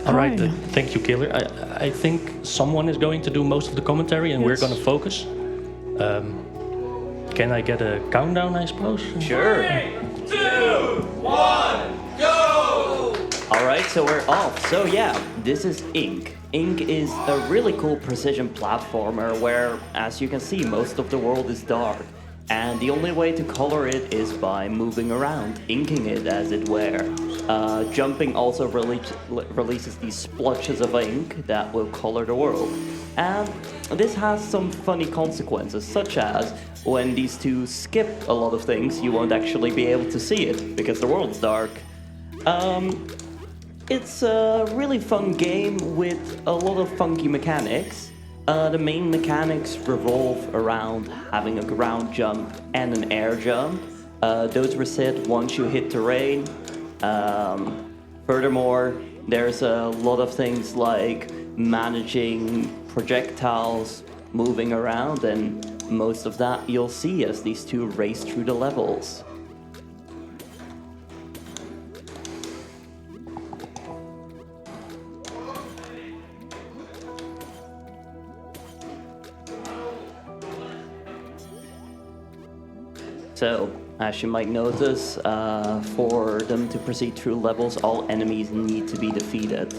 All right, Hi. thank you, Killer. I think someone is going to do most of the commentary, and we're Yes. going to focus. Can I get a countdown, I suppose? Sure. 3, 2, 1, go! Alright, so we're off. So yeah, this is Ink. Ink is a really cool precision platformer where, as you can see, most of the world is dark. And the only way to color it is by moving around, inking it as it were. Jumping also releases these splotches of ink that will color the world. And this has some funny consequences, such as when these two skip a lot of things, you won't actually be able to see it because the world's dark. It's a really fun game with a lot of funky mechanics. The main mechanics revolve around having a ground jump and an air jump. Those reset once you hit terrain. Furthermore, there's a lot of things like managing projectiles, moving around, and most of that you'll see as these two race through the levels. So, as you might notice, for them to proceed through levels, all enemies need to be defeated.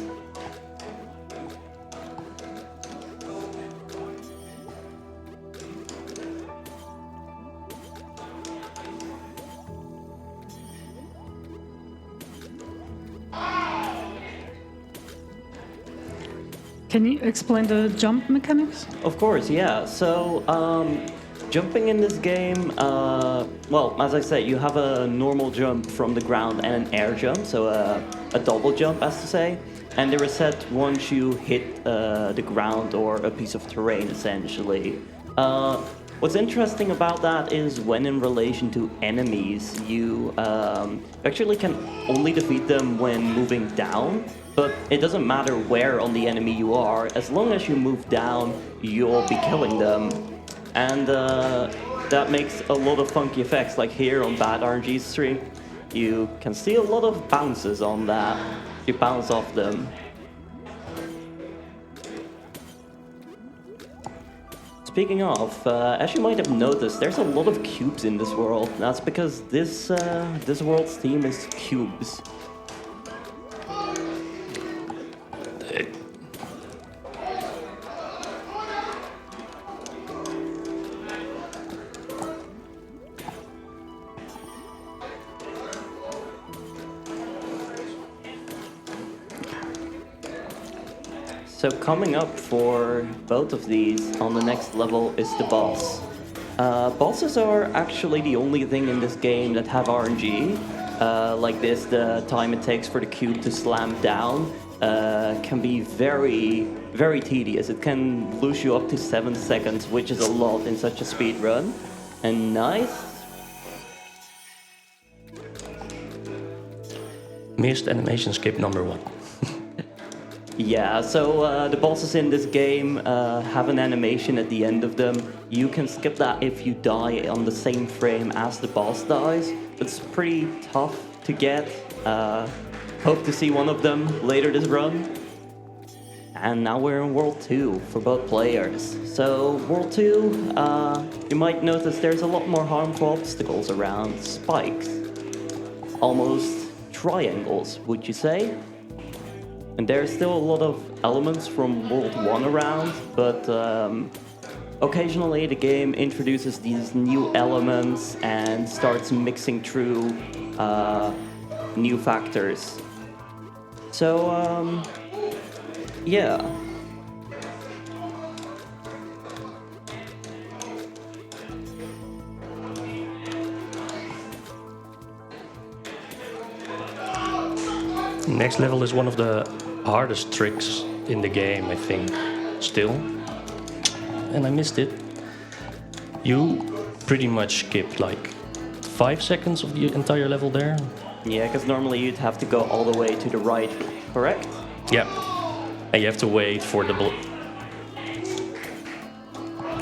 Can you explain the jump mechanics? Of course, yeah. So, jumping in this game, well, as I said, you have a normal jump from the ground and an air jump, so a double jump, as to say. And they reset once you hit the ground or a piece of terrain, essentially. What's interesting about that is when in relation to enemies, you actually can only defeat them when moving down. But it doesn't matter where on the enemy you are, as long as you move down, you'll be killing them. And that makes a lot of funky effects, like here on BadRNG's stream. You can see a lot of bounces on that. You bounce off them. Speaking of, as you might have noticed, there's a lot of cubes in this world. That's because this world's theme is cubes. So coming up for both of these on the next level is the boss. Bosses are actually the only thing in this game that have RNG. Like this, the time it takes for the cube to slam down can be very, very tedious. It can lose you up to 7 seconds, which is a lot in such a speed run. And nice. Missed animation skip number 1. Yeah, so the bosses in this game have an animation at the end of them. You can skip that if you die on the same frame as the boss dies. It's pretty tough to get. Hope to see one of them later this run. And now we're in World 2 for both players. So World 2, you might notice there's a lot more harmful obstacles around. Spikes. Almost triangles, would you say? And there's still a lot of elements from World 1 around, but occasionally the game introduces these new elements and starts mixing through new factors. So, yeah. Next level is one of the hardest tricks in the game, I think, still. And I missed it. You pretty much skipped like 5 seconds of the entire level there. Yeah, because normally you'd have to go all the way to the right, correct? Yeah. And you have to wait for the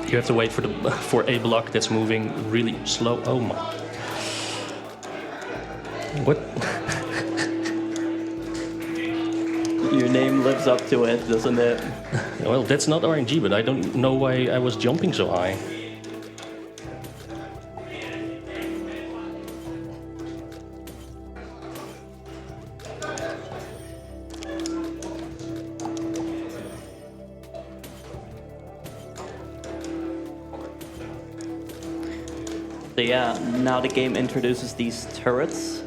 you have to wait for a block that's moving really slow. Oh my. What? Your name lives up to it, doesn't it? Well, that's not RNG, but I don't know why I was jumping so high. So yeah, now the game introduces these turrets.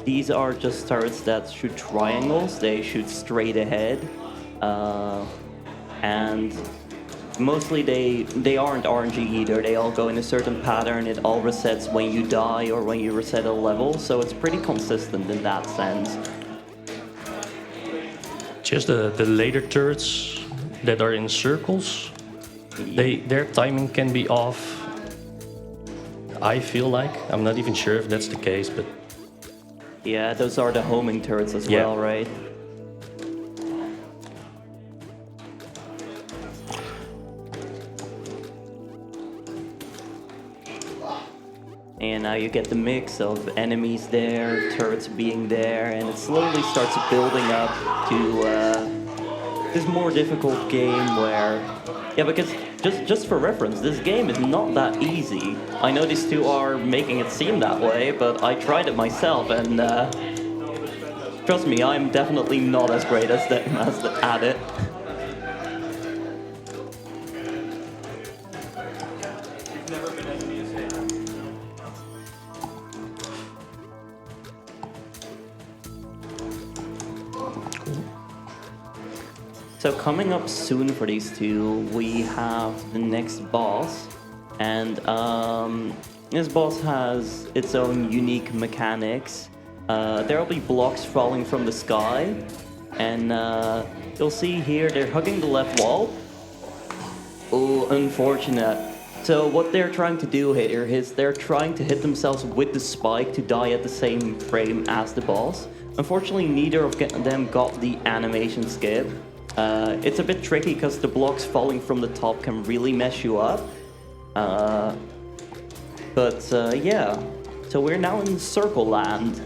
These are just turrets that shoot triangles. They shoot straight ahead. And mostly they aren't RNG either. They all go in a certain pattern. It all resets when you die or when you reset a level. So it's pretty consistent in that sense. Just the later turrets that are in circles, their timing can be off. I feel like. I'm not even sure if that's the case, but... Yeah, those are the homing turrets as Yeah. well, right? And now you get the mix of enemies there, turrets being there, and it slowly starts building up to this more difficult game where... Yeah, because just for reference, this game is not that easy. I know these two are making it seem that way, but I tried it myself, and trust me, I'm definitely not as great as them at it. So coming up soon for these two, we have the next boss, and this boss has its own unique mechanics. There will be blocks falling from the sky, and you'll see here they're hugging the left wall. Oh, unfortunate. So what they're trying to do here is they're trying to hit themselves with the spike to die at the same frame as the boss. Unfortunately, neither of them got the animation skip. It's a bit tricky because the blocks falling from the top can really mess you up. Yeah, so we're now in Circle Land.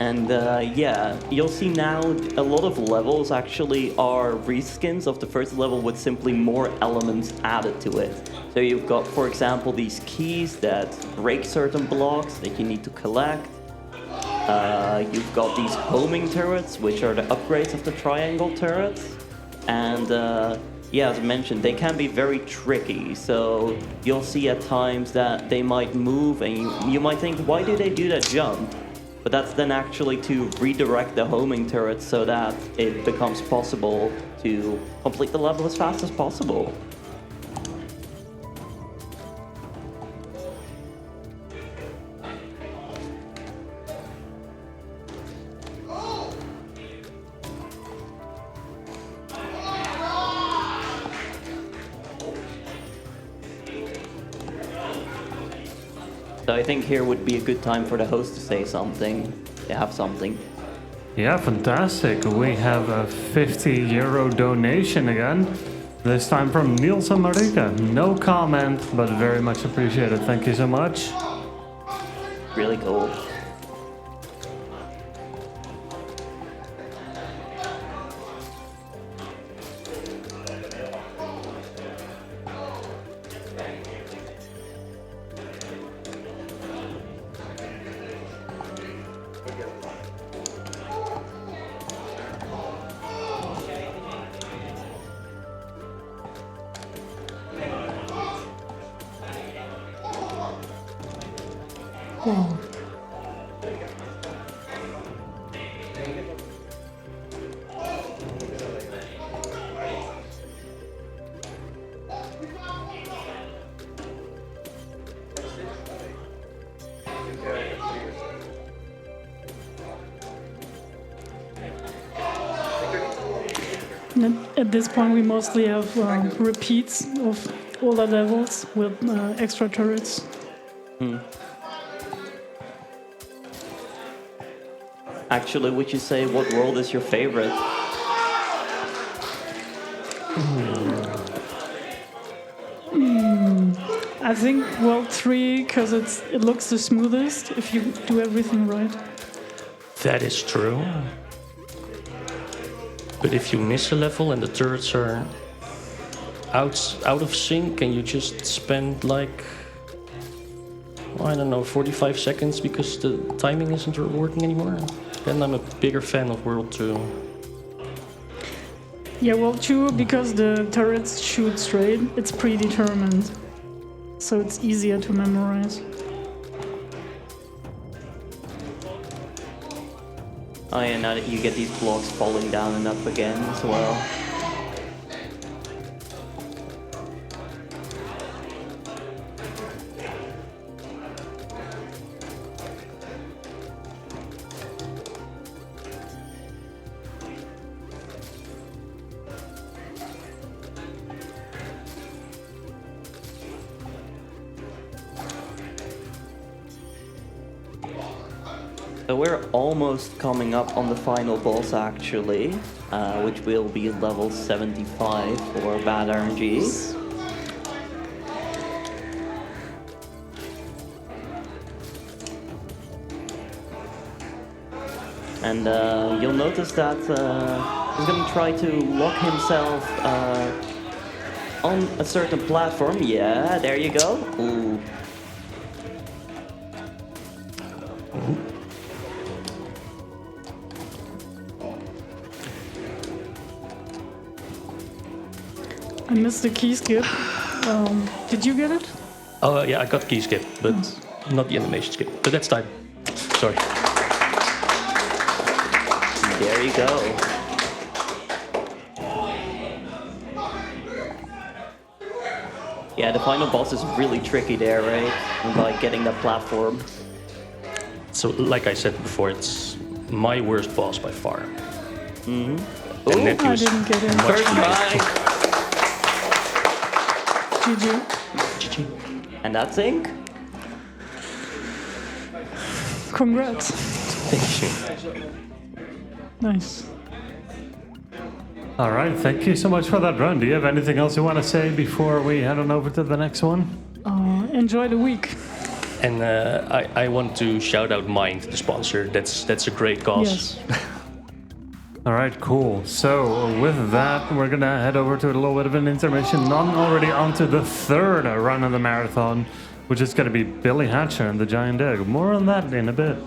And yeah, you'll see now a lot of levels actually are reskins of the first level with simply more elements added to it. So you've got, for example, these keys that break certain blocks that you need to collect. You've got these homing turrets, which are the upgrades of the triangle turrets. And yeah, as I mentioned, they can be very tricky. So you'll see at times that they might move and you might think, why do they do that jump? But that's then actually to redirect the homing turrets so that it becomes possible to complete the level as fast as possible. So I think here would be a good time for the host to say something. They have something. Yeah, fantastic. We have a €50 donation again. This time from Niels and Marika. No comment, but very much appreciated. Thank you so much. Really cool. Wow. And at this point, we mostly have repeats of older levels with extra turrets. Actually, would you say what world is your favorite? I think World 3, because it looks the smoothest if you do everything right. That is true. But if you miss a level and the turrets are out of sync and you just spend like, I don't know, 45 seconds because the timing isn't working anymore, then I'm a bigger fan of World 2. Yeah, well, 2, because the turrets shoot straight, it's predetermined. So it's easier to memorize. Oh yeah, now that you get these blocks falling down and up again as well. So we're almost coming up on the final boss actually, which will be level 75 for BadRNG. And you'll notice that he's going to try to lock himself on a certain platform. Yeah, there you go. Ooh. I missed the key skip. Did you get it? Oh yeah, I got key skip, but not the animation skip. But that's time. Sorry. There you go. Yeah, the final boss is really tricky there, right? Like getting that platform. So like I said before, it's my worst boss by far. Mm-hmm. And I didn't get it. First try. GG. And that's ink. Congrats. Thank you. Nice. All right, thank you so much for that run. Do you have anything else you want to say before we head on over to the next one? Enjoy the week. And I want to shout out Mind, the sponsor. That's a great cause. Yes. All right, cool. So with that, we're gonna head over to a little bit of an intermission. Not already onto the third run of the marathon, which is gonna be Billy Hatcher and the Giant Egg. More on that in a bit.